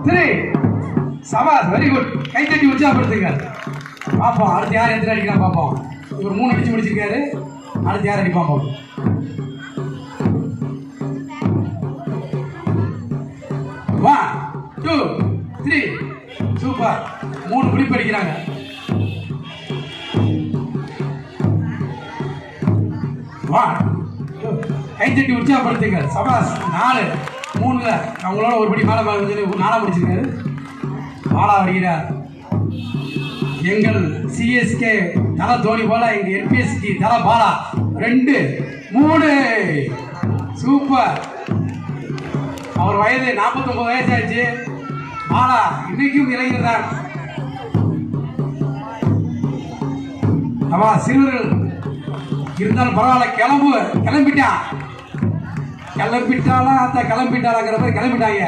3 சபாஸ் very good கை தட்டி உற்சாகப்படுத்துங்க பாப்போம் அடுத்து யார் எத்தனை அடிக்கலாம் பாப்போம் இவர் 3 அடிச்சு முடிச்சிருக்காரு அடுத்து யார் அடிப்பான் பாப்போம் 1 2 3 சூப்பர் 3 குளிப்பு அடிக்கிறாங்க கைத்தட்டி உற்சாகப்படுத்துங்க சபாஸ் 4 3ல அவங்களோட ஒரு படி மேலே சொல்லி 4 முடிச்சிருக்காரு 4 அடிக்கிறார் எங்கள் சிஎஸ்கே தலை தோனி போல எங்கள் என்பிஎஸ்டி தலை பாலா 2 3 சூப்பர் அவர் வயது 49 வயசாச்சு பாலா இன்னைக்கும் இளைஞர் தான் அவா சிறுவர்கள் இருந்தாலும் பரவாயில்ல கிளம்பிட்டான் கிளம்பிட்டாளா அந்த கிளம்பிட்டாளாங்கிற மாதிரி கிளம்பிட்டாங்க